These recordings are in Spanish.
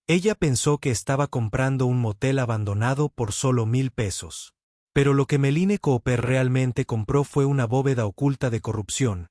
Ella pensó que estaba comprando un motel abandonado por solo 1,000 pesos. Pero lo que Meline Cooper realmente compró fue una bóveda oculta de corrupción,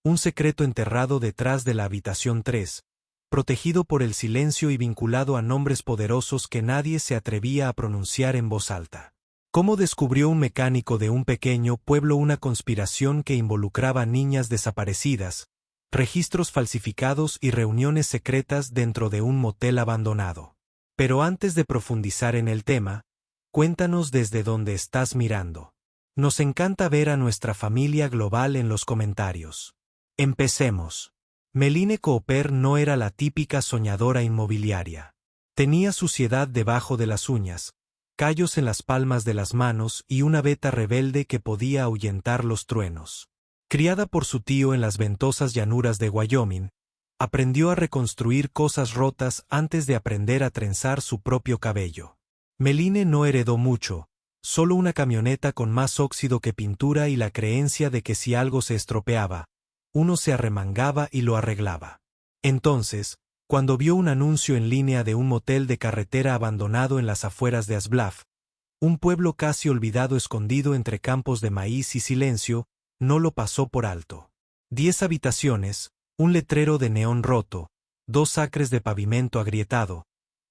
un secreto enterrado detrás de la habitación 3, protegido por el silencio y vinculado a nombres poderosos que nadie se atrevía a pronunciar en voz alta. ¿Cómo descubrió un mecánico de un pequeño pueblo una conspiración que involucraba niñas desaparecidas, registros falsificados y reuniones secretas dentro de un motel abandonado? Pero antes de profundizar en el tema, cuéntanos desde dónde estás mirando. Nos encanta ver a nuestra familia global en los comentarios. Empecemos. Meline Cooper no era la típica soñadora inmobiliaria. Tenía suciedad debajo de las uñas, callos en las palmas de las manos y una veta rebelde que podía ahuyentar los truenos. Criada por su tío en las ventosas llanuras de Wyoming, aprendió a reconstruir cosas rotas antes de aprender a trenzar su propio cabello. Meline no heredó mucho, solo una camioneta con más óxido que pintura y la creencia de que si algo se estropeaba, uno se arremangaba y lo arreglaba. Entonces, cuando vio un anuncio en línea de un motel de carretera abandonado en las afueras de Asbluff, un pueblo casi olvidado escondido entre campos de maíz y silencio, no lo pasó por alto. 10 habitaciones, un letrero de neón roto, 2 acres de pavimento agrietado,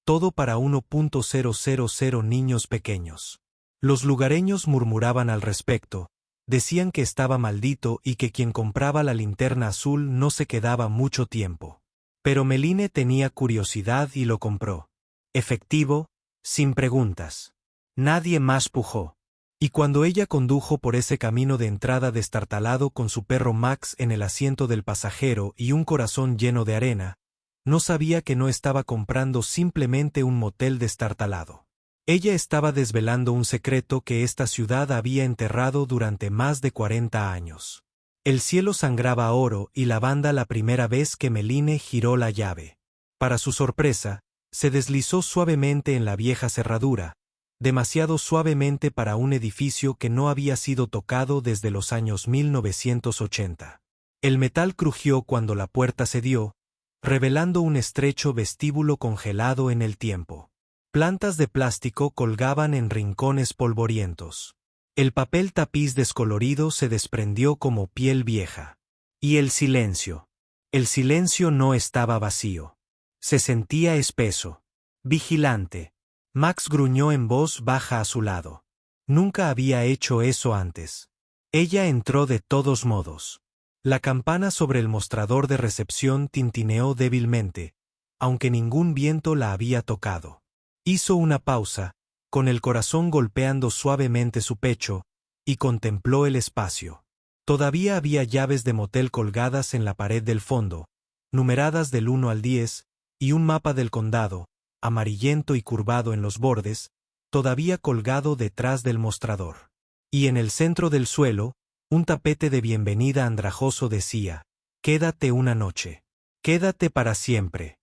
todo para 1,000 niños pequeños. Los lugareños murmuraban al respecto, decían que estaba maldito y que quien compraba la linterna azul no se quedaba mucho tiempo. Pero Meline tenía curiosidad y lo compró. Efectivo, sin preguntas. Nadie más pujó. Y cuando ella condujo por ese camino de entrada destartalado con su perro Max en el asiento del pasajero y un corazón lleno de arena, no sabía que no estaba comprando simplemente un motel destartalado. Ella estaba desvelando un secreto que esta ciudad había enterrado durante más de 40 años. El cielo sangraba oro y lavanda la primera vez que Meline giró la llave. Para su sorpresa, se deslizó suavemente en la vieja cerradura, demasiado suavemente para un edificio que no había sido tocado desde los años 1980. El metal crujió cuando la puerta cedió, revelando un estrecho vestíbulo congelado en el tiempo. Plantas de plástico colgaban en rincones polvorientos. El papel tapiz descolorido se desprendió como piel vieja. Y el silencio. El silencio no estaba vacío. Se sentía espeso. Vigilante. Max gruñó en voz baja a su lado. Nunca había hecho eso antes. Ella entró de todos modos. La campana sobre el mostrador de recepción tintineó débilmente, aunque ningún viento la había tocado. Hizo una pausa, con el corazón golpeando suavemente su pecho, y contempló el espacio. Todavía había llaves de motel colgadas en la pared del fondo, numeradas del 1 al 10, y un mapa del condado, amarillento y curvado en los bordes, todavía colgado detrás del mostrador. Y en el centro del suelo, un tapete de bienvenida andrajoso decía: «Quédate una noche. Quédate para siempre».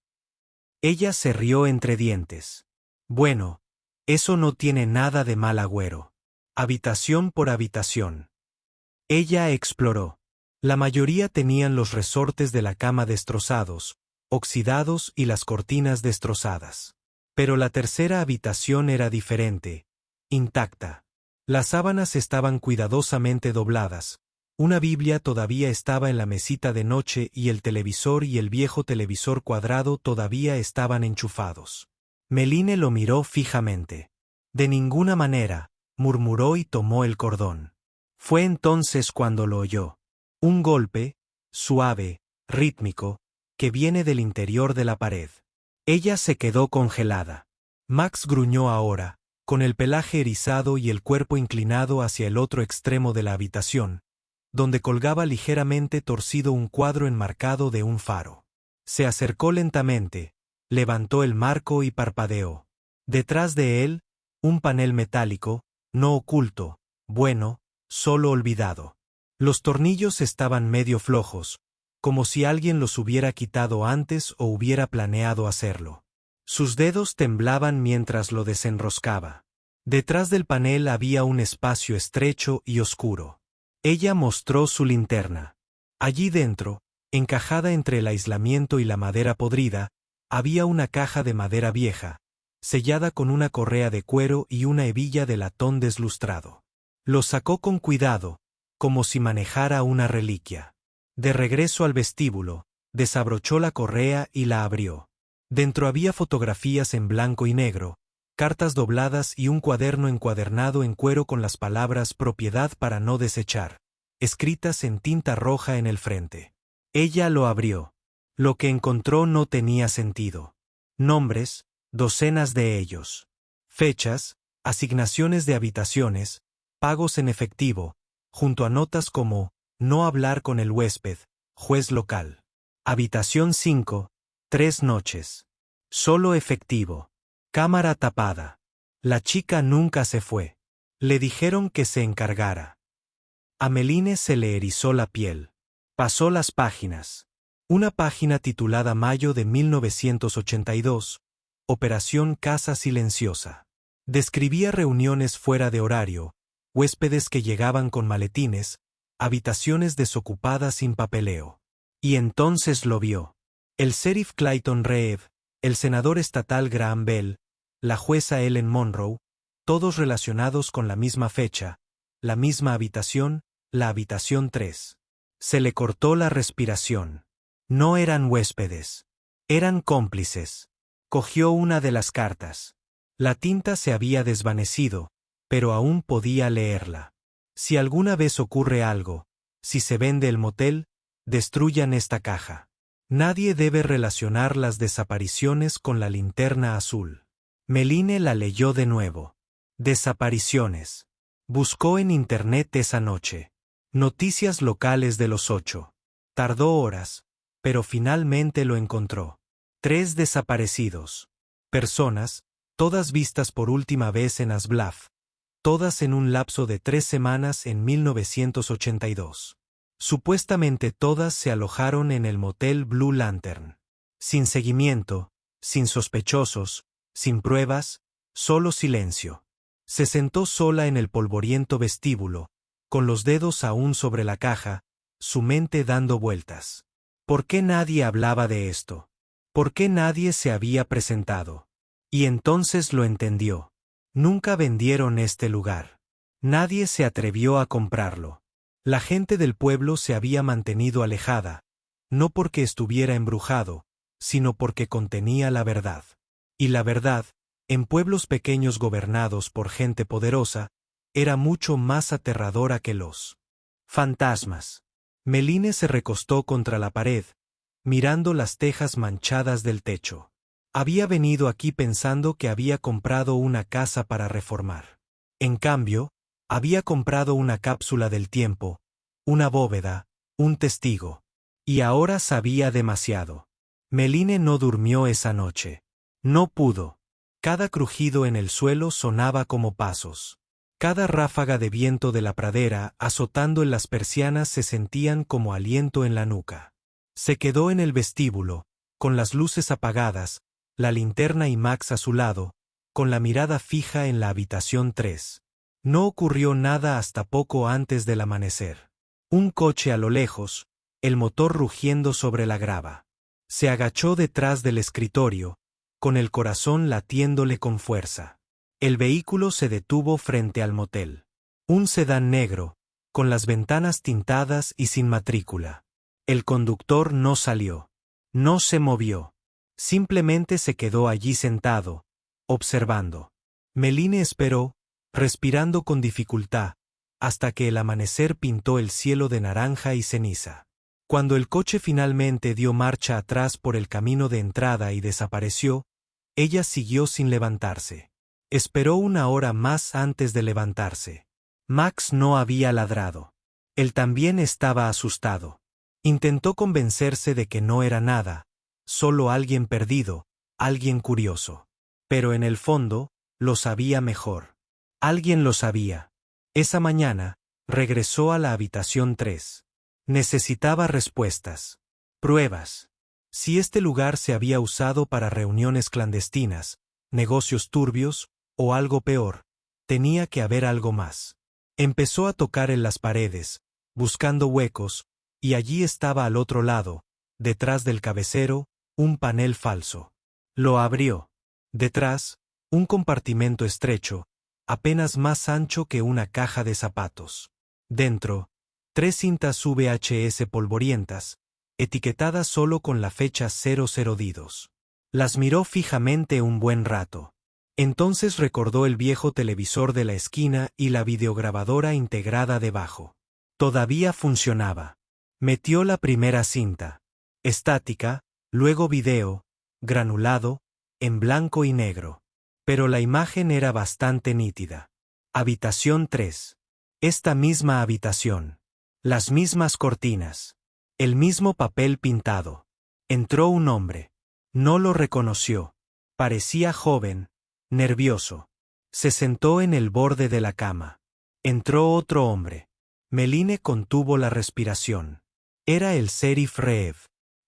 Ella se rió entre dientes. Bueno, eso no tiene nada de mal agüero. Habitación por habitación. Ella exploró. La mayoría tenían los resortes de la cama destrozados, oxidados y las cortinas destrozadas. Pero la tercera habitación era diferente, intacta. Las sábanas estaban cuidadosamente dobladas, una Biblia todavía estaba en la mesita de noche y el televisor y el viejo televisor cuadrado todavía estaban enchufados. Meline lo miró fijamente. «De ninguna manera», murmuró y tomó el cordón. Fue entonces cuando lo oyó. Un golpe, suave, rítmico, que viene del interior de la pared. Ella se quedó congelada. Max gruñó ahora, con el pelaje erizado y el cuerpo inclinado hacia el otro extremo de la habitación, donde colgaba ligeramente torcido un cuadro enmarcado de un faro. Se acercó lentamente, levantó el marco y parpadeó. Detrás de él, un panel metálico, no oculto, bueno, solo olvidado. Los tornillos estaban medio flojos, como si alguien los hubiera quitado antes o hubiera planeado hacerlo. Sus dedos temblaban mientras lo desenroscaba. Detrás del panel había un espacio estrecho y oscuro. Ella mostró su linterna. Allí dentro, encajada entre el aislamiento y la madera podrida, Había una caja de madera vieja, sellada con una correa de cuero y una hebilla de latón deslustrado. Lo sacó con cuidado, como si manejara una reliquia. De regreso al vestíbulo, desabrochó la correa y la abrió. Dentro había fotografías en blanco y negro, cartas dobladas y un cuaderno encuadernado en cuero con las palabras propiedad para no desechar, escritas en tinta roja en el frente. Ella lo abrió. Lo que encontró no tenía sentido. Nombres, docenas de ellos. Fechas, asignaciones de habitaciones, pagos en efectivo, junto a notas como no hablar con el huésped, juez local. Habitación 5, 3 noches. Solo efectivo. Cámara tapada. La chica nunca se fue. Le dijeron que se encargara. A Meline se le erizó la piel. Pasó las páginas. Una página titulada Mayo de 1982, Operación Casa Silenciosa. Describía reuniones fuera de horario, huéspedes que llegaban con maletines, habitaciones desocupadas sin papeleo. Y entonces lo vio. El sheriff Clayton Reeve, el senador estatal Graham Bell, la jueza Ellen Monroe, todos relacionados con la misma fecha, la misma habitación, la habitación 3. Se le cortó la respiración. No eran huéspedes. Eran cómplices. Cogió una de las cartas. La tinta se había desvanecido, pero aún podía leerla. Si alguna vez ocurre algo, si se vende el motel, destruyan esta caja. Nadie debe relacionar las desapariciones con la linterna azul. Meline la leyó de nuevo. Desapariciones. Buscó en internet esa noche. Noticias locales de los 8. Tardó horas, pero finalmente lo encontró. 3 desaparecidos. Personas, todas vistas por última vez en Asbluff, todas en un lapso de 3 semanas en 1982. Supuestamente todas se alojaron en el motel Blue Lantern. Sin seguimiento, sin sospechosos, sin pruebas, solo silencio. Se sentó sola en el polvoriento vestíbulo, con los dedos aún sobre la caja, su mente dando vueltas. ¿Por qué nadie hablaba de esto? ¿Por qué nadie se había presentado? Y entonces lo entendió. Nunca vendieron este lugar. Nadie se atrevió a comprarlo. La gente del pueblo se había mantenido alejada, no porque estuviera embrujado, sino porque contenía la verdad. Y la verdad, en pueblos pequeños gobernados por gente poderosa, era mucho más aterradora que los fantasmas. Meline se recostó contra la pared, mirando las tejas manchadas del techo. Había venido aquí pensando que había comprado una casa para reformar. En cambio, había comprado una cápsula del tiempo, una bóveda, un testigo. Y ahora sabía demasiado. Meline no durmió esa noche. No pudo. Cada crujido en el suelo sonaba como pasos. Cada ráfaga de viento de la pradera azotando en las persianas se sentían como aliento en la nuca. Se quedó en el vestíbulo, con las luces apagadas, la linterna y Max a su lado, con la mirada fija en la habitación 3. No ocurrió nada hasta poco antes del amanecer. Un coche a lo lejos, el motor rugiendo sobre la grava. Se agachó detrás del escritorio, con el corazón latiéndole con fuerza. El vehículo se detuvo frente al motel. Un sedán negro, con las ventanas tintadas y sin matrícula. El conductor no salió. No se movió. Simplemente se quedó allí sentado, observando. Meline esperó, respirando con dificultad, hasta que el amanecer pintó el cielo de naranja y ceniza. Cuando el coche finalmente dio marcha atrás por el camino de entrada y desapareció, ella siguió sin levantarse. Esperó una hora más antes de levantarse. Max no había ladrado. Él también estaba asustado. Intentó convencerse de que no era nada, solo alguien perdido, alguien curioso. Pero en el fondo, lo sabía mejor. Alguien lo sabía. Esa mañana, regresó a la habitación 3. Necesitaba respuestas. Pruebas. Si este lugar se había usado para reuniones clandestinas, negocios turbios, o algo peor, tenía que haber algo más. Empezó a tocar en las paredes, buscando huecos, y allí estaba al otro lado, detrás del cabecero, un panel falso. Lo abrió. Detrás, un compartimento estrecho, apenas más ancho que una caja de zapatos. Dentro, 3 cintas VHS polvorientas, etiquetadas solo con la fecha 00 didos. Las miró fijamente un buen rato. Entonces recordó el viejo televisor de la esquina y la videograbadora integrada debajo. Todavía funcionaba. Metió la primera cinta. Estática, luego video, granulado, en blanco y negro. Pero la imagen era bastante nítida. Habitación 3. Esta misma habitación. Las mismas cortinas. El mismo papel pintado. Entró un hombre. No lo reconoció. Parecía joven, nervioso. Se sentó en el borde de la cama. Entró otro hombre. Meline contuvo la respiración. Era el sheriff Reev.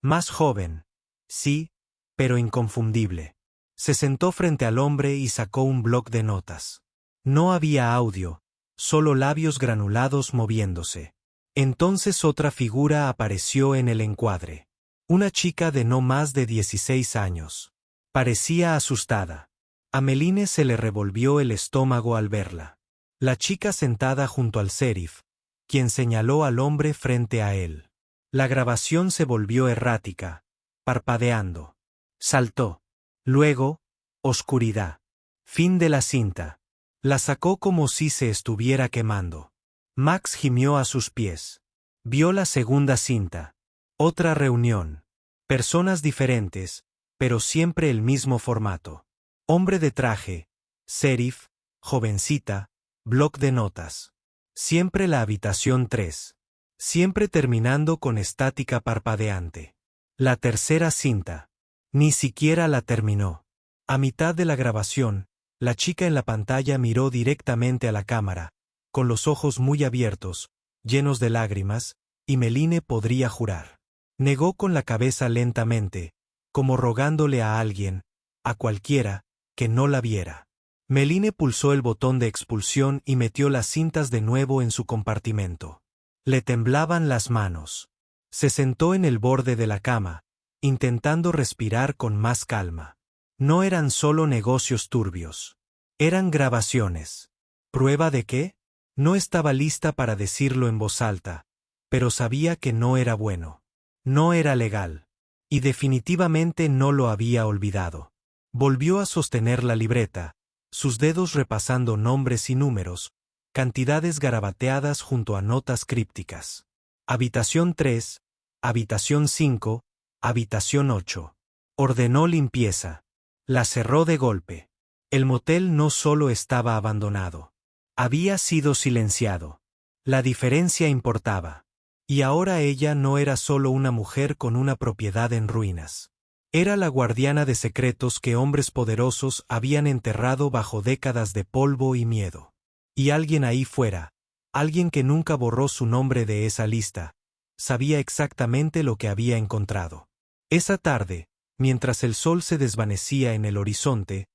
Más joven. Sí, pero inconfundible. Se sentó frente al hombre y sacó un bloc de notas. No había audio, solo labios granulados moviéndose. Entonces otra figura apareció en el encuadre. Una chica de no más de 16 años. Parecía asustada. A Meline se le revolvió el estómago al verla. La chica sentada junto al sheriff, quien señaló al hombre frente a él. La grabación se volvió errática, parpadeando. Saltó. Luego, oscuridad. Fin de la cinta. La sacó como si se estuviera quemando. Max gimió a sus pies. Vio la segunda cinta. Otra reunión. Personas diferentes, pero siempre el mismo formato. Hombre de traje, sheriff, jovencita, bloc de notas. Siempre la habitación 3. Siempre terminando con estática parpadeante. La tercera cinta. Ni siquiera la terminó. A mitad de la grabación, la chica en la pantalla miró directamente a la cámara, con los ojos muy abiertos, llenos de lágrimas, y Meline podría jurar. Negó con la cabeza lentamente, como rogándole a alguien, a cualquiera, que no la viera. Meline pulsó el botón de expulsión y metió las cintas de nuevo en su compartimento. Le temblaban las manos. Se sentó en el borde de la cama, intentando respirar con más calma. No eran solo negocios turbios. Eran grabaciones. ¿Prueba de qué? No estaba lista para decirlo en voz alta, pero sabía que no era bueno. No era legal. Y definitivamente no lo había olvidado. Volvió a sostener la libreta, sus dedos repasando nombres y números, cantidades garabateadas junto a notas crípticas. Habitación 3, habitación 5, habitación 8. Ordenó limpieza. La cerró de golpe. El motel no solo estaba abandonado. Había sido silenciado. La diferencia importaba. Y ahora ella no era solo una mujer con una propiedad en ruinas. Era la guardiana de secretos que hombres poderosos habían enterrado bajo décadas de polvo y miedo. Y alguien ahí fuera, alguien que nunca borró su nombre de esa lista, sabía exactamente lo que había encontrado. Esa tarde, mientras el sol se desvanecía en el horizonte,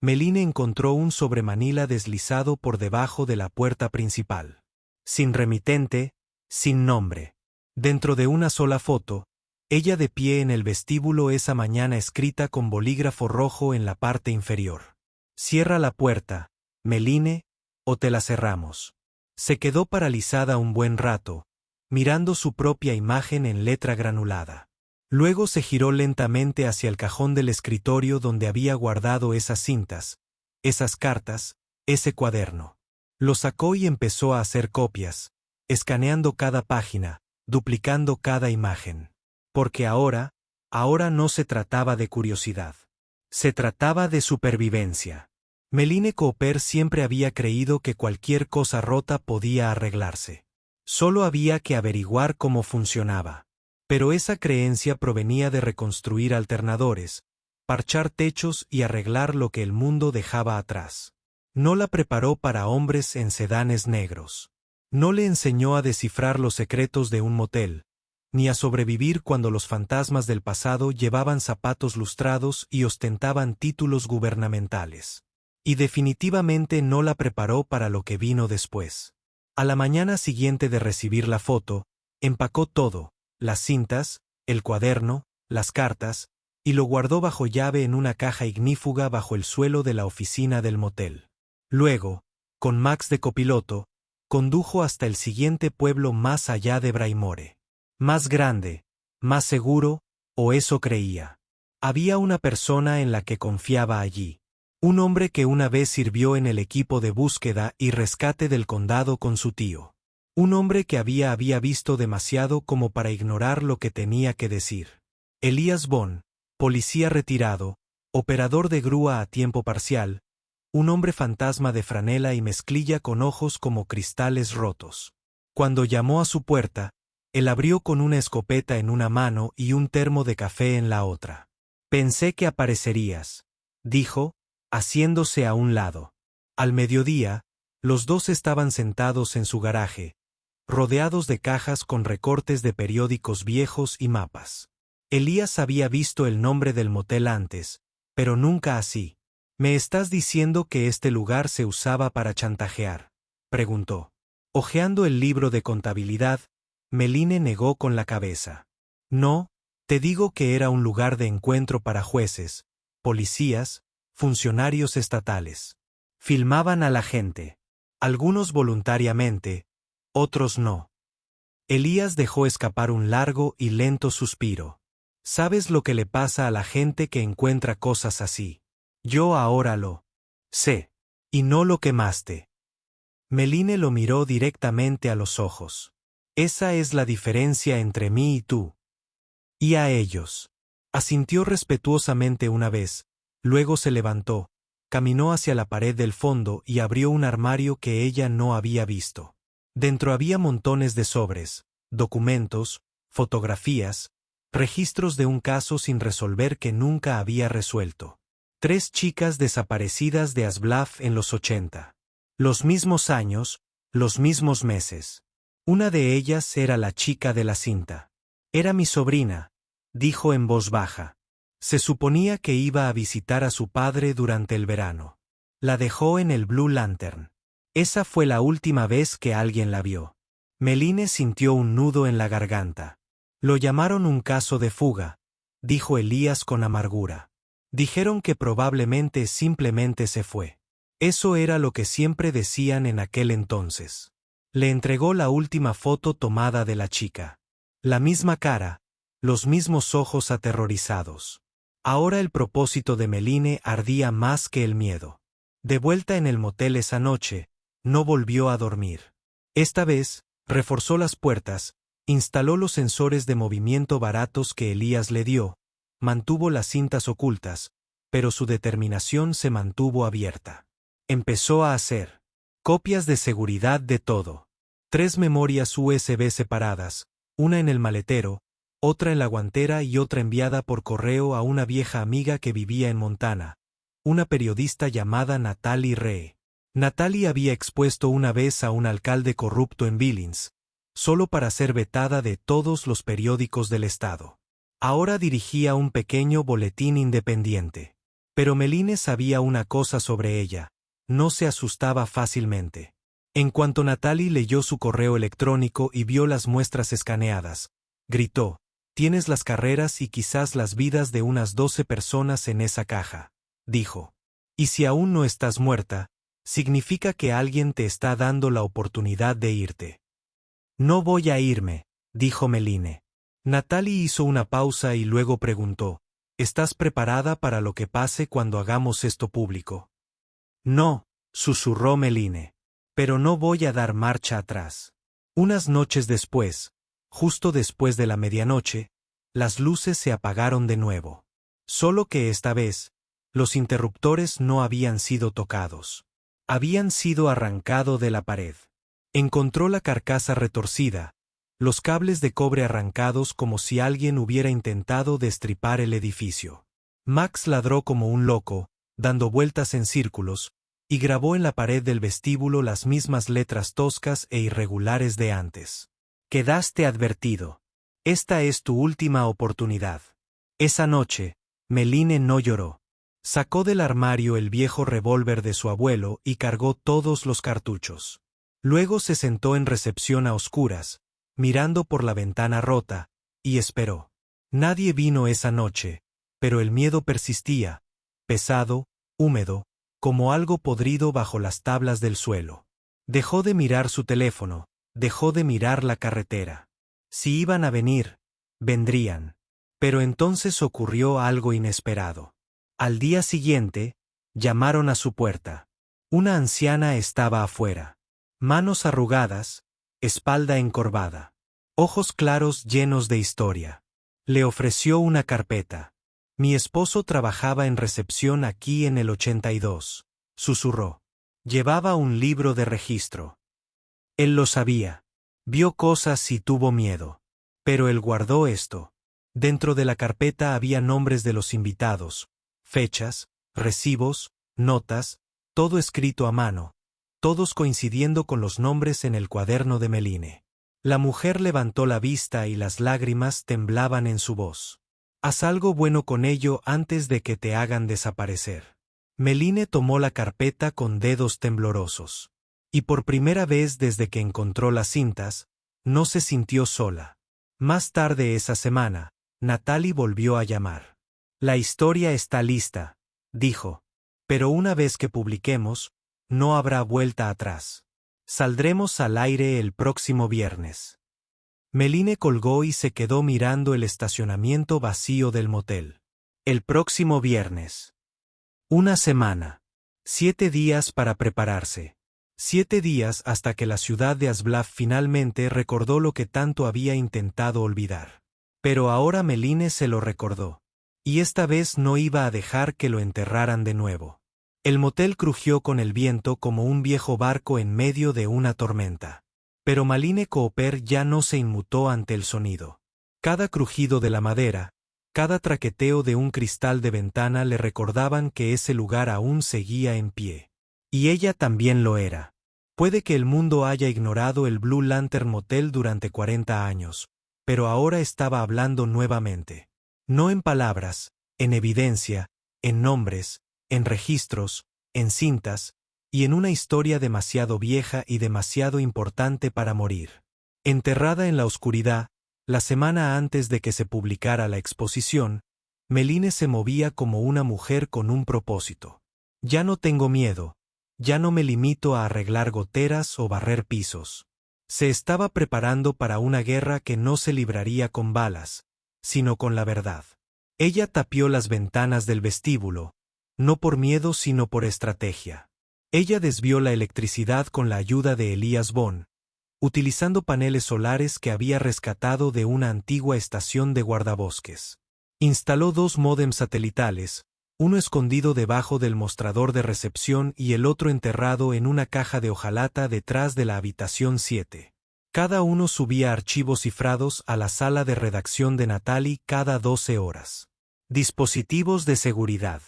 Meline encontró un sobremanila deslizado por debajo de la puerta principal. Sin remitente, sin nombre. Dentro de una sola foto, ella de pie en el vestíbulo esa mañana escrita con bolígrafo rojo en la parte inferior. Cierra la puerta, Meline, o te la cerramos. Se quedó paralizada un buen rato, mirando su propia imagen en letra granulada. Luego se giró lentamente hacia el cajón del escritorio donde había guardado esas cintas, esas cartas, ese cuaderno. Lo sacó y empezó a hacer copias, escaneando cada página, duplicando cada imagen. Porque ahora no se trataba de curiosidad. Se trataba de supervivencia. Meline Cooper siempre había creído que cualquier cosa rota podía arreglarse. Solo había que averiguar cómo funcionaba. Pero esa creencia provenía de reconstruir alternadores, parchar techos y arreglar lo que el mundo dejaba atrás. No la preparó para hombres en sedanes negros. No le enseñó a descifrar los secretos de un motel, ni a sobrevivir cuando los fantasmas del pasado llevaban zapatos lustrados y ostentaban títulos gubernamentales. Y definitivamente no la preparó para lo que vino después. A la mañana siguiente de recibir la foto, empacó todo, las cintas, el cuaderno, las cartas, y lo guardó bajo llave en una caja ignífuga bajo el suelo de la oficina del motel. Luego, con Max de copiloto, condujo hasta el siguiente pueblo más allá de Braimore. Más grande, más seguro, o eso creía. Había una persona en la que confiaba allí. Un hombre que una vez sirvió en el equipo de búsqueda y rescate del condado con su tío. Un hombre que había visto demasiado como para ignorar lo que tenía que decir. Elias Bond, policía retirado, operador de grúa a tiempo parcial, un hombre fantasma de franela y mezclilla con ojos como cristales rotos. Cuando llamó a su puerta, él abrió con una escopeta en una mano y un termo de café en la otra. «Pensé que aparecerías», dijo, haciéndose a un lado. Al mediodía, los dos estaban sentados en su garaje, rodeados de cajas con recortes de periódicos viejos y mapas. Elías había visto el nombre del motel antes, pero nunca así. «¿Me estás diciendo que este lugar se usaba para chantajear?», preguntó. Hojeando el libro de contabilidad, Meline negó con la cabeza. «No, te digo que era un lugar de encuentro para jueces, policías, funcionarios estatales. Filmaban a la gente. Algunos voluntariamente, otros no». Elías dejó escapar un largo y lento suspiro. «¿Sabes lo que le pasa a la gente que encuentra cosas así? Yo ahora lo sé. Y no lo quemaste». Meline lo miró directamente a los ojos. «Esa es la diferencia entre mí y tú. Y a ellos». Asintió respetuosamente una vez, luego se levantó, caminó hacia la pared del fondo y abrió un armario que ella no había visto. Dentro había montones de sobres, documentos, fotografías, registros de un caso sin resolver que nunca había resuelto. 3 chicas desaparecidas de Asblaf en los 80. Los mismos años, los mismos meses. Una de ellas era la chica de la cinta. «Era mi sobrina», dijo en voz baja. Se suponía que iba a visitar a su padre durante el verano. La dejó en el Blue Lantern. Esa fue la última vez que alguien la vio. Meline sintió un nudo en la garganta. «Lo llamaron un caso de fuga», dijo Elías con amargura. «Dijeron que probablemente simplemente se fue». Eso era lo que siempre decían en aquel entonces. Le entregó la última foto tomada de la chica. La misma cara, los mismos ojos aterrorizados. Ahora el propósito de Meline ardía más que el miedo. De vuelta en el motel esa noche, no volvió a dormir. Esta vez, reforzó las puertas, instaló los sensores de movimiento baratos que Elías le dio, mantuvo las cintas ocultas, pero su determinación se mantuvo abierta. Empezó a hacer copias de seguridad de todo. 3 memorias USB separadas, una en el maletero, otra en la guantera y otra enviada por correo a una vieja amiga que vivía en Montana, una periodista llamada Natalie Ree. Natalie había expuesto una vez a un alcalde corrupto en Billings, solo para ser vetada de todos los periódicos del estado. Ahora dirigía un pequeño boletín independiente. Pero Meline sabía una cosa sobre ella: no se asustaba fácilmente. En cuanto Natalie leyó su correo electrónico y vio las muestras escaneadas, gritó: «Tienes las carreras y quizás las vidas de unas 12 personas en esa caja», dijo. «Y si aún no estás muerta, significa que alguien te está dando la oportunidad de irte». «No voy a irme», dijo Meline. Natalie hizo una pausa y luego preguntó: «¿Estás preparada para lo que pase cuando hagamos esto público?». «No», susurró Meline. «Pero no voy a dar marcha atrás». Unas noches después, justo después de la medianoche, las luces se apagaron de nuevo. Solo que esta vez, los interruptores no habían sido tocados. Habían sido arrancados de la pared. Encontró la carcasa retorcida, los cables de cobre arrancados como si alguien hubiera intentado destripar el edificio. Max ladró como un loco, dando vueltas en círculos, y grabó en la pared del vestíbulo las mismas letras toscas e irregulares de antes. «Quedaste advertido. Esta es tu última oportunidad». Esa noche, Meline no lloró. Sacó del armario el viejo revólver de su abuelo y cargó todos los cartuchos. Luego se sentó en recepción a oscuras, mirando por la ventana rota, y esperó. Nadie vino esa noche, pero el miedo persistía, pesado, húmedo, como algo podrido bajo las tablas del suelo. Dejó de mirar su teléfono, dejó de mirar la carretera. Si iban a venir, vendrían. Pero entonces ocurrió algo inesperado. Al día siguiente, llamaron a su puerta. Una anciana estaba afuera. Manos arrugadas, espalda encorvada. Ojos claros llenos de historia. Le ofreció una carpeta. Mi esposo trabajaba en recepción aquí en el 82, susurró. Llevaba un libro de registro. Él lo sabía. Vio cosas y tuvo miedo. Pero él guardó esto. Dentro de la carpeta había nombres de los invitados, fechas, recibos, notas, todo escrito a mano, todos coincidiendo con los nombres en el cuaderno de Meline. La mujer levantó la vista y las lágrimas temblaban en su voz. Haz algo bueno con ello antes de que te hagan desaparecer. Meline tomó la carpeta con dedos temblorosos. Y por primera vez desde que encontró las cintas, no se sintió sola. Más tarde esa semana, Natalie volvió a llamar. La historia está lista, dijo. Pero una vez que publiquemos, no habrá vuelta atrás. Saldremos al aire el próximo viernes. Meline colgó y se quedó mirando el estacionamiento vacío del motel. El próximo viernes. Una semana. 7 días para prepararse. 7 días hasta que la ciudad de Asblav finalmente recordó lo que tanto había intentado olvidar. Pero ahora Meline se lo recordó. Y esta vez no iba a dejar que lo enterraran de nuevo. El motel crujió con el viento como un viejo barco en medio de una tormenta. Pero Meline Cooper ya no se inmutó ante el sonido. Cada crujido de la madera, cada traqueteo de un cristal de ventana le recordaban que ese lugar aún seguía en pie. Y ella también lo era. Puede que el mundo haya ignorado el Blue Lantern Motel durante 40 años, pero ahora estaba hablando nuevamente. No en palabras, en evidencia, en nombres, en registros, en cintas, y en una historia demasiado vieja y demasiado importante para morir. Enterrada en la oscuridad, la semana antes de que se publicara la exposición, Meline se movía como una mujer con un propósito. Ya no tengo miedo, ya no me limito a arreglar goteras o barrer pisos. Se estaba preparando para una guerra que no se libraría con balas, sino con la verdad. Ella tapió las ventanas del vestíbulo, no por miedo sino por estrategia. Ella desvió la electricidad con la ayuda de Elias Bond, utilizando paneles solares que había rescatado de una antigua estación de guardabosques. Instaló 2 módems satelitales, uno escondido debajo del mostrador de recepción y el otro enterrado en una caja de hojalata detrás de la habitación 7. Cada uno subía archivos cifrados a la sala de redacción de Natalie cada 12 horas. Dispositivos de seguridad.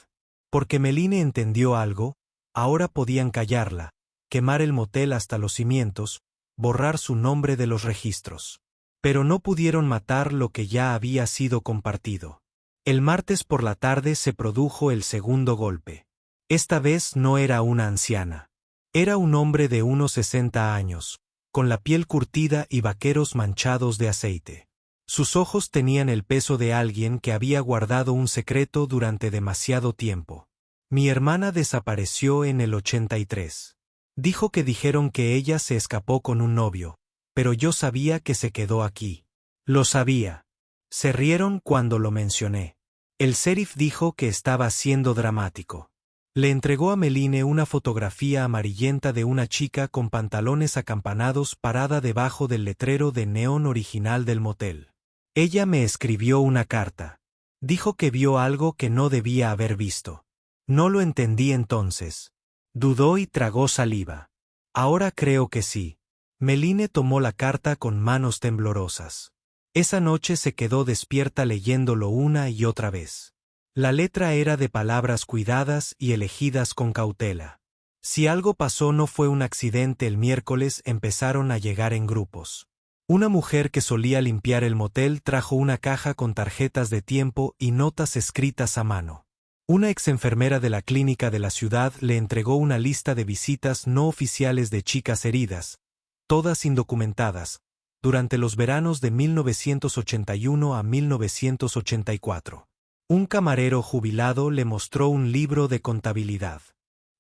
Porque Meline entendió algo, ahora podían callarla, quemar el motel hasta los cimientos, borrar su nombre de los registros. Pero no pudieron matar lo que ya había sido compartido. El martes por la tarde se produjo el segundo golpe. Esta vez no era una anciana. Era un hombre de unos 60 años, con la piel curtida y vaqueros manchados de aceite. Sus ojos tenían el peso de alguien que había guardado un secreto durante demasiado tiempo. Mi hermana desapareció en el 83. Dijo que dijeron que ella se escapó con un novio, pero yo sabía que se quedó aquí. Lo sabía. Se rieron cuando lo mencioné. El sheriff dijo que estaba siendo dramático. Le entregó a Meline una fotografía amarillenta de una chica con pantalones acampanados parada debajo del letrero de neón original del motel. Ella me escribió una carta. Dijo que vio algo que no debía haber visto. No lo entendí entonces. Dudó y tragó saliva. Ahora creo que sí. Meline tomó la carta con manos temblorosas. Esa noche se quedó despierta leyéndolo una y otra vez. La letra era de palabras cuidadas y elegidas con cautela. Si algo pasó no fue un accidente. El miércoles empezaron a llegar en grupos. Una mujer que solía limpiar el motel trajo una caja con tarjetas de tiempo y notas escritas a mano. Una exenfermera de la clínica de la ciudad le entregó una lista de visitas no oficiales de chicas heridas, todas indocumentadas, durante los veranos de 1981 a 1984. Un camarero jubilado le mostró un libro de contabilidad,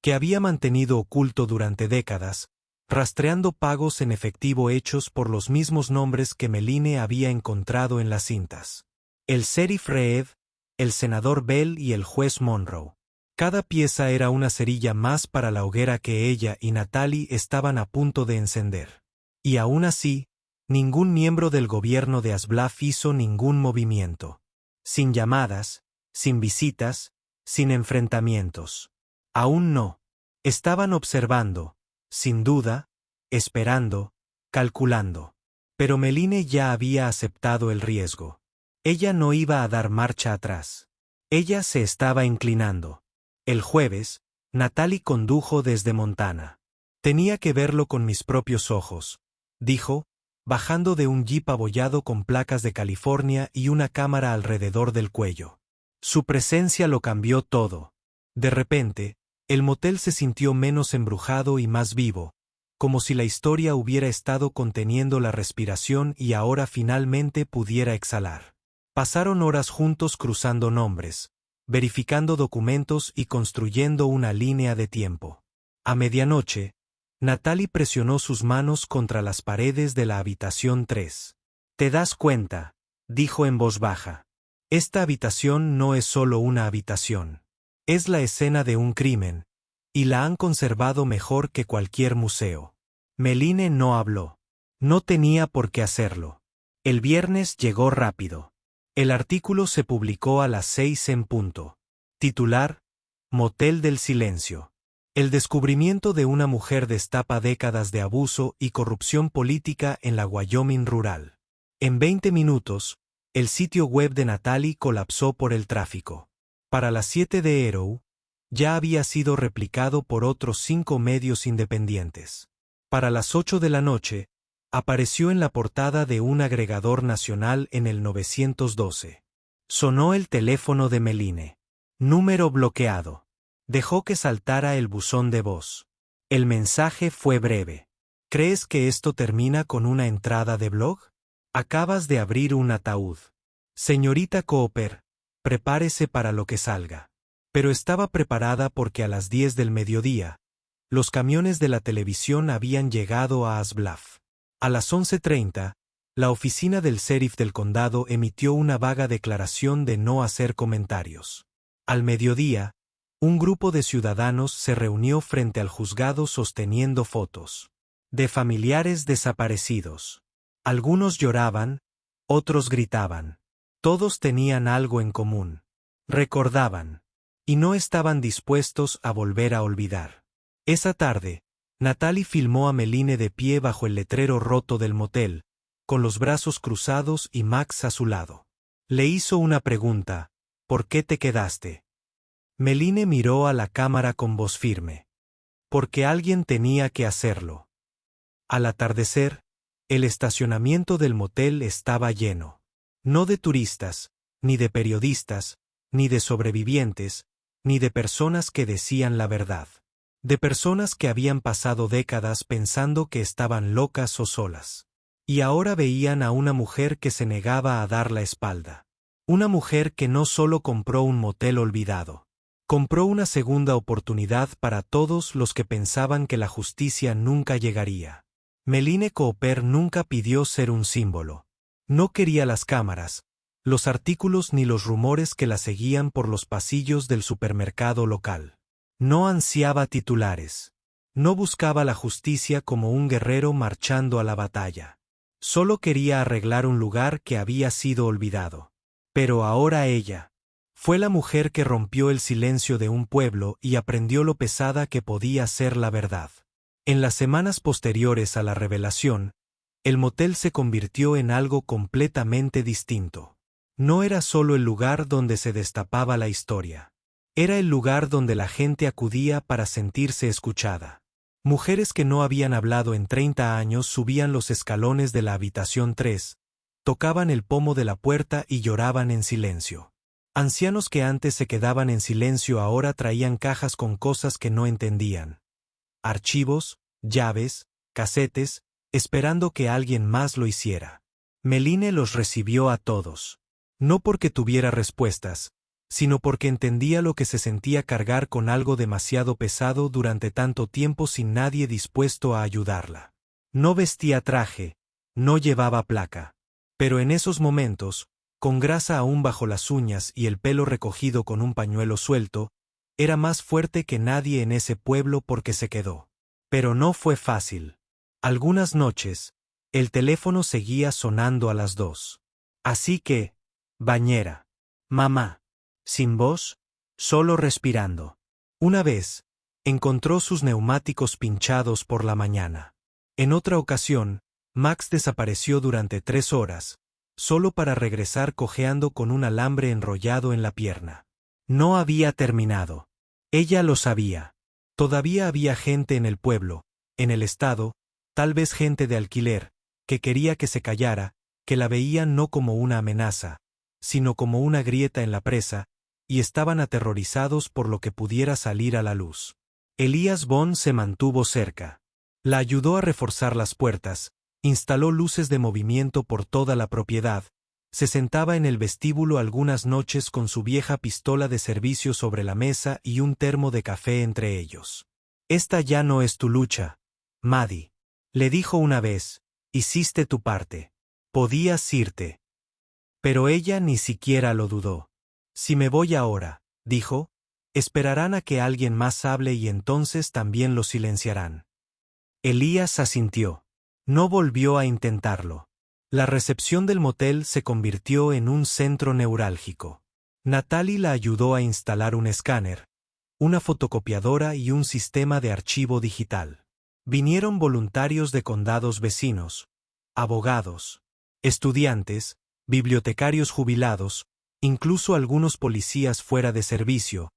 que había mantenido oculto durante décadas, rastreando pagos en efectivo hechos por los mismos nombres que Meline había encontrado en las cintas. El sheriff Reed, el senador Bell y el juez Monroe. Cada pieza era una cerilla más para la hoguera que ella y Natalie estaban a punto de encender. Y aún así, ningún miembro del gobierno de Asbluff hizo ningún movimiento. Sin llamadas, sin visitas, sin enfrentamientos. Aún no. Estaban observando, sin duda, esperando, calculando. Pero Meline ya había aceptado el riesgo. Ella no iba a dar marcha atrás. Ella se estaba inclinando. El jueves, Natalie condujo desde Montana. Tenía que verlo con mis propios ojos, dijo, bajando de un jeep abollado con placas de California y una cámara alrededor del cuello. Su presencia lo cambió todo. De repente, el motel se sintió menos embrujado y más vivo, como si la historia hubiera estado conteniendo la respiración y ahora finalmente pudiera exhalar. Pasaron horas juntos cruzando nombres, verificando documentos y construyendo una línea de tiempo. A medianoche, Natalie presionó sus manos contra las paredes de la habitación 3. «¿Te das cuenta?», dijo en voz baja. «Esta habitación no es solo una habitación. Es la escena de un crimen, y la han conservado mejor que cualquier museo». Meline no habló. No tenía por qué hacerlo. El viernes llegó rápido. El artículo se publicó a las 6 en punto. Titular: Motel del Silencio. El descubrimiento de una mujer destapa décadas de abuso y corrupción política en la Wyoming rural. En 20 minutos, el sitio web de Natalie colapsó por el tráfico. Para las 7 de Arrow, ya había sido replicado por otros 5 medios independientes. Para las 8 de la noche, apareció en la portada de un agregador nacional en el 912. Sonó el teléfono de Meline. Número bloqueado. Dejó que saltara el buzón de voz. El mensaje fue breve. ¿Crees que esto termina con una entrada de blog? Acabas de abrir un ataúd. Señorita Cooper, prepárese para lo que salga. Pero estaba preparada porque a las 10 del mediodía, los camiones de la televisión habían llegado a Asbluff. A las 11:30, la oficina del sheriff del condado emitió una vaga declaración de no hacer comentarios. Al mediodía, un grupo de ciudadanos se reunió frente al juzgado sosteniendo fotos de familiares desaparecidos. Algunos lloraban, otros gritaban. Todos tenían algo en común. Recordaban. Y no estaban dispuestos a volver a olvidar. Esa tarde, Natalie filmó a Meline de pie bajo el letrero roto del motel, con los brazos cruzados y Max a su lado. Le hizo una pregunta: ¿por qué te quedaste? Meline miró a la cámara con voz firme. Porque alguien tenía que hacerlo. Al atardecer, el estacionamiento del motel estaba lleno. No de turistas, ni de periodistas, ni de sobrevivientes, ni de personas que decían la verdad. De personas que habían pasado décadas pensando que estaban locas o solas. Y ahora veían a una mujer que se negaba a dar la espalda. Una mujer que no solo compró un motel olvidado. Compró una segunda oportunidad para todos los que pensaban que la justicia nunca llegaría. Meline Cooper nunca pidió ser un símbolo. No quería las cámaras, los artículos ni los rumores que la seguían por los pasillos del supermercado local. No ansiaba titulares. No buscaba la justicia como un guerrero marchando a la batalla. Solo quería arreglar un lugar que había sido olvidado. Pero ahora ella fue la mujer que rompió el silencio de un pueblo y aprendió lo pesada que podía ser la verdad. En las semanas posteriores a la revelación, el motel se convirtió en algo completamente distinto. No era solo el lugar donde se destapaba la historia. Era el lugar donde la gente acudía para sentirse escuchada. Mujeres que no habían hablado en 30 años subían los escalones de la habitación 3, tocaban el pomo de la puerta y lloraban en silencio. Ancianos que antes se quedaban en silencio ahora traían cajas con cosas que no entendían. Archivos, llaves, casetes, esperando que alguien más lo hiciera. Meline los recibió a todos. No porque tuviera respuestas, sino porque entendía lo que se sentía cargar con algo demasiado pesado durante tanto tiempo sin nadie dispuesto a ayudarla. No vestía traje, no llevaba placa. Pero en esos momentos, con grasa aún bajo las uñas y el pelo recogido con un pañuelo suelto, era más fuerte que nadie en ese pueblo porque se quedó. Pero no fue fácil. Algunas noches, el teléfono seguía sonando a las 2. Así que, bañera. Mamá. Sin voz, solo respirando. Una vez, encontró sus neumáticos pinchados por la mañana. En otra ocasión, Max desapareció durante 3 horas, solo para regresar cojeando con un alambre enrollado en la pierna. No había terminado. Ella lo sabía. Todavía había gente en el pueblo, en el estado, tal vez gente de alquiler, que quería que se callara, que la veían no como una amenaza, sino como una grieta en la presa, y estaban aterrorizados por lo que pudiera salir a la luz. Elías Bond se mantuvo cerca. La ayudó a reforzar las puertas, instaló luces de movimiento por toda la propiedad, se sentaba en el vestíbulo algunas noches con su vieja pistola de servicio sobre la mesa y un termo de café entre ellos. «Esta ya no es tu lucha, Maddie», le dijo una vez, «hiciste tu parte. Podías irte». Pero ella ni siquiera lo dudó. «Si me voy ahora», dijo, «esperarán a que alguien más hable y entonces también lo silenciarán». Elías asintió. No volvió a intentarlo. La recepción del motel se convirtió en un centro neurálgico. Natalie la ayudó a instalar un escáner, una fotocopiadora y un sistema de archivo digital. Vinieron voluntarios de condados vecinos, abogados, estudiantes, bibliotecarios jubilados, incluso algunos policías fuera de servicio.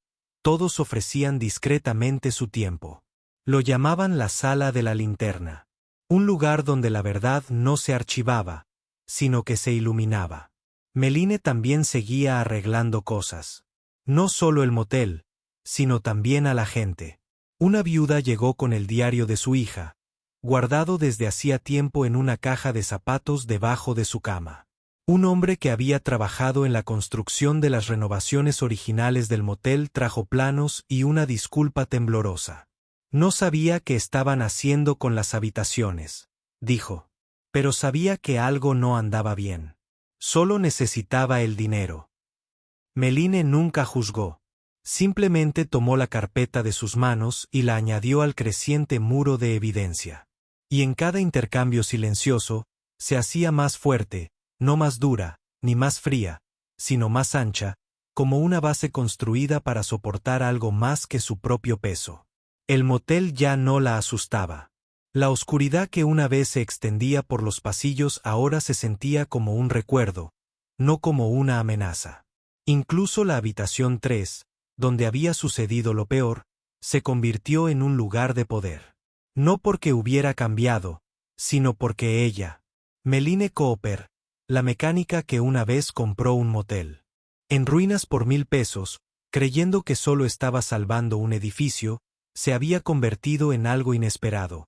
Todos ofrecían discretamente su tiempo. Lo llamaban la sala de la linterna. Un lugar donde la verdad no se archivaba, sino que se iluminaba. Meline también seguía arreglando cosas. No solo el motel, sino también a la gente. Una viuda llegó con el diario de su hija, guardado desde hacía tiempo en una caja de zapatos debajo de su cama. Un hombre que había trabajado en la construcción de las renovaciones originales del motel trajo planos y una disculpa temblorosa. No sabía qué estaban haciendo con las habitaciones, dijo, pero sabía que algo no andaba bien. Solo necesitaba el dinero. Meline nunca juzgó. Simplemente tomó la carpeta de sus manos y la añadió al creciente muro de evidencia. Y en cada intercambio silencioso, se hacía más fuerte, no más dura, ni más fría, sino más ancha, como una base construida para soportar algo más que su propio peso. El motel ya no la asustaba. La oscuridad que una vez se extendía por los pasillos ahora se sentía como un recuerdo, no como una amenaza. Incluso la habitación 3, donde había sucedido lo peor, se convirtió en un lugar de poder. No porque hubiera cambiado, sino porque ella, Meline Cooper, la mecánica que una vez compró un motel, en ruinas por 1000 pesos, creyendo que solo estaba salvando un edificio, se había convertido en algo inesperado,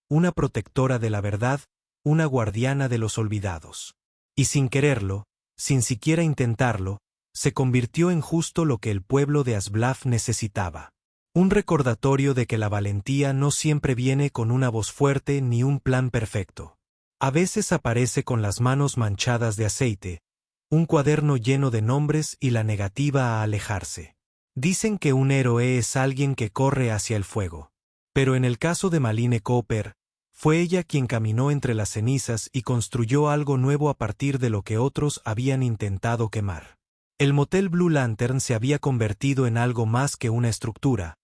una protectora de la verdad, una guardiana de los olvidados. Y sin quererlo, sin siquiera intentarlo, se convirtió en justo lo que el pueblo de Asblaf necesitaba. Un recordatorio de que la valentía no siempre viene con una voz fuerte ni un plan perfecto. A veces aparece con las manos manchadas de aceite, un cuaderno lleno de nombres y la negativa a alejarse. Dicen que un héroe es alguien que corre hacia el fuego. Pero en el caso de Meline Cooper, fue ella quien caminó entre las cenizas y construyó algo nuevo a partir de lo que otros habían intentado quemar. El motel Blue Lantern se había convertido en algo más que una estructura,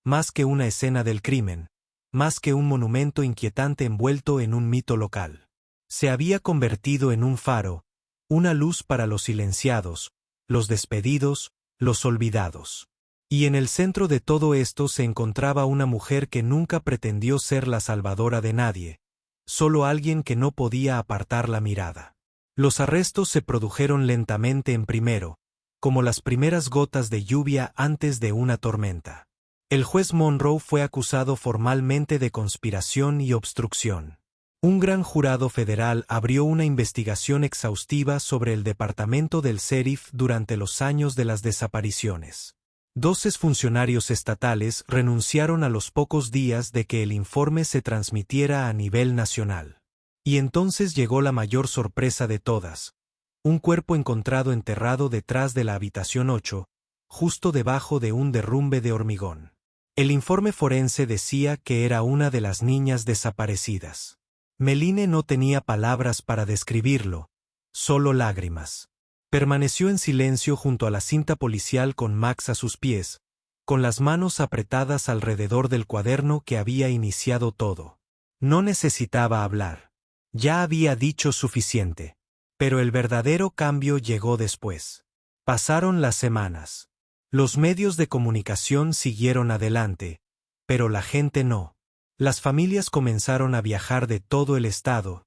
más que una escena del crimen, más que un monumento inquietante envuelto en un mito local. Se había convertido en un faro, una luz para los silenciados, los despedidos, los olvidados. Y en el centro de todo esto se encontraba una mujer que nunca pretendió ser la salvadora de nadie, solo alguien que no podía apartar la mirada. Los arrestos se produjeron lentamente en primero, como las primeras gotas de lluvia antes de una tormenta. El juez Monroe fue acusado formalmente de conspiración y obstrucción. Un gran jurado federal abrió una investigación exhaustiva sobre el departamento del sheriff durante los años de las desapariciones. 12 funcionarios estatales renunciaron a los pocos días de que el informe se transmitiera a nivel nacional. Y entonces llegó la mayor sorpresa de todas: un cuerpo encontrado enterrado detrás de la habitación 8, justo debajo de un derrumbe de hormigón. El informe forense decía que era una de las niñas desaparecidas. Meline no tenía palabras para describirlo, solo lágrimas. Permaneció en silencio junto a la cinta policial con Max a sus pies, con las manos apretadas alrededor del cuaderno que había iniciado todo. No necesitaba hablar. Ya había dicho suficiente. Pero el verdadero cambio llegó después. Pasaron las semanas. Los medios de comunicación siguieron adelante, pero la gente no. Las familias comenzaron a viajar de todo el estado,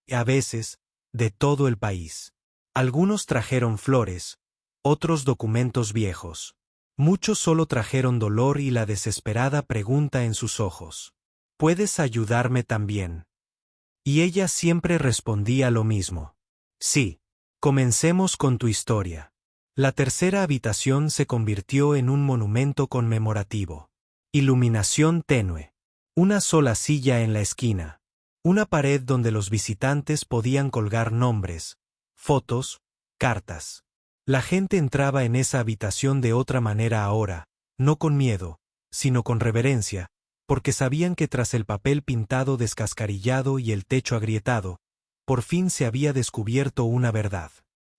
y a veces, de todo el país. Algunos trajeron flores, otros documentos viejos. Muchos solo trajeron dolor y la desesperada pregunta en sus ojos: ¿puedes ayudarme también? Y ella siempre respondía lo mismo: sí. Comencemos con tu historia. La tercera habitación se convirtió en un monumento conmemorativo. Iluminación tenue. Una sola silla en la esquina. Una pared donde los visitantes podían colgar nombres, fotos, cartas. La gente entraba en esa habitación de otra manera ahora, no con miedo, sino con reverencia, porque sabían que tras el papel pintado descascarillado y el techo agrietado, por fin se había descubierto una verdad.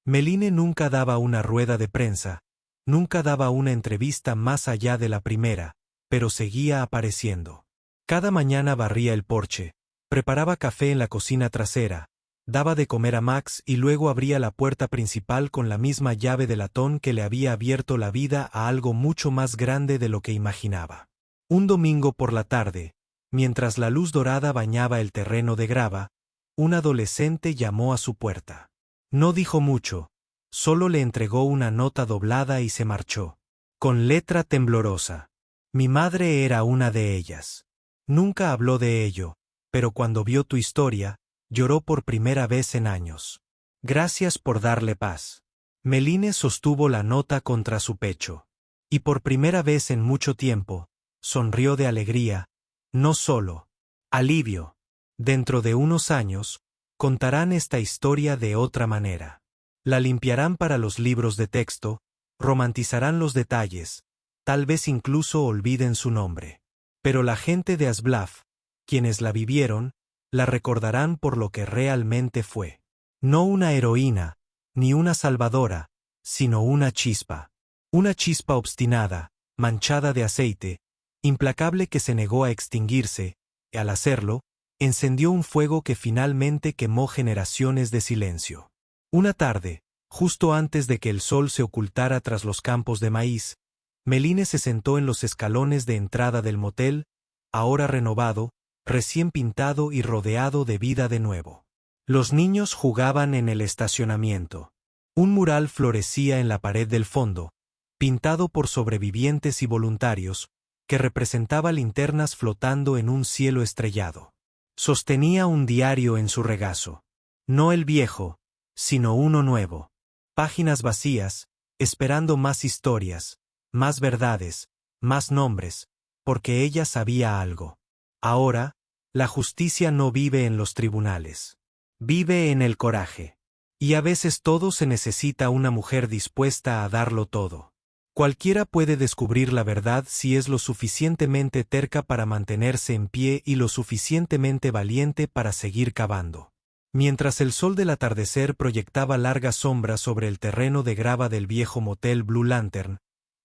Meline nunca daba una rueda de prensa, nunca daba una entrevista más allá de la primera, pero seguía apareciendo. Cada mañana barría el porche, preparaba café en la cocina trasera, daba de comer a Max y luego abría la puerta principal con la misma llave de latón que le había abierto la vida a algo mucho más grande de lo que imaginaba. Un domingo por la tarde, mientras la luz dorada bañaba el terreno de grava, un adolescente llamó a su puerta. No dijo mucho, solo le entregó una nota doblada y se marchó. Con letra temblorosa. Mi madre era una de ellas. Nunca habló de ello, pero cuando vio tu historia, lloró por primera vez en años. Gracias por darle paz. Meline sostuvo la nota contra su pecho. Y por primera vez en mucho tiempo, sonrió de alegría, no solo alivio. Dentro de unos años, contarán esta historia de otra manera. La limpiarán para los libros de texto, romantizarán los detalles, tal vez incluso olviden su nombre. Pero la gente de Asbluff, quienes la vivieron, la recordarán por lo que realmente fue. No una heroína, ni una salvadora, sino una chispa. Una chispa obstinada, manchada de aceite, implacable que se negó a extinguirse, y al hacerlo, encendió un fuego que finalmente quemó generaciones de silencio. Una tarde, justo antes de que el sol se ocultara tras los campos de maíz, Meline se sentó en los escalones de entrada del motel, ahora renovado, recién pintado y rodeado de vida de nuevo. Los niños jugaban en el estacionamiento. Un mural florecía en la pared del fondo, pintado por sobrevivientes y voluntarios, que representaba linternas flotando en un cielo estrellado. Sostenía un diario en su regazo. No el viejo, sino uno nuevo. Páginas vacías, esperando más historias, más verdades, más nombres, porque ella sabía algo. Ahora, la justicia no vive en los tribunales. Vive en el coraje. Y a veces todo se necesita una mujer dispuesta a darlo todo. Cualquiera puede descubrir la verdad si es lo suficientemente terca para mantenerse en pie y lo suficientemente valiente para seguir cavando. Mientras el sol del atardecer proyectaba largas sombras sobre el terreno de grava del viejo motel Blue Lantern,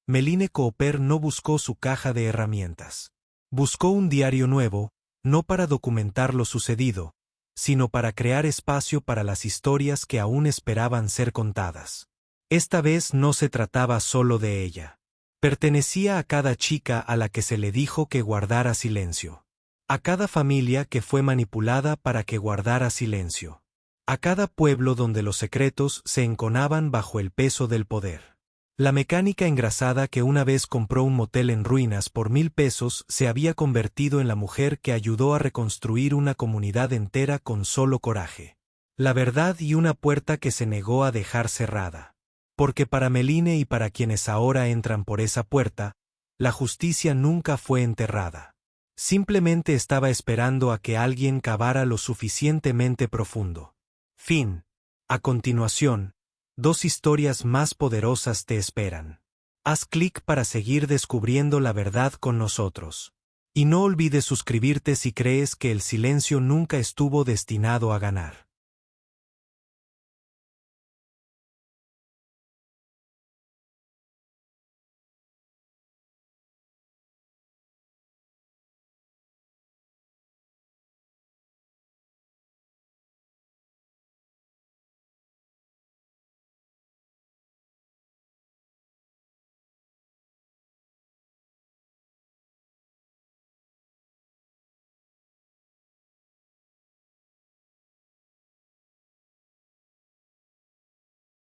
Meline Cooper no buscó su caja de herramientas. Buscó un diario nuevo, no para documentar lo sucedido, sino para crear espacio para las historias que aún esperaban ser contadas. Esta vez no se trataba solo de ella. Pertenecía a cada chica a la que se le dijo que guardara silencio. A cada familia que fue manipulada para que guardara silencio. A cada pueblo donde los secretos se enconaban bajo el peso del poder. La mecánica engrasada que una vez compró un motel en ruinas por 1,000 pesos se había convertido en la mujer que ayudó a reconstruir una comunidad entera con solo coraje. La verdad y una puerta que se negó a dejar cerrada. Porque para Meline y para quienes ahora entran por esa puerta, la justicia nunca fue enterrada. Simplemente estaba esperando a que alguien cavara lo suficientemente profundo. Fin. A continuación, 2 historias más poderosas te esperan. Haz clic para seguir descubriendo la verdad con nosotros. Y no olvides suscribirte si crees que el silencio nunca estuvo destinado a ganar.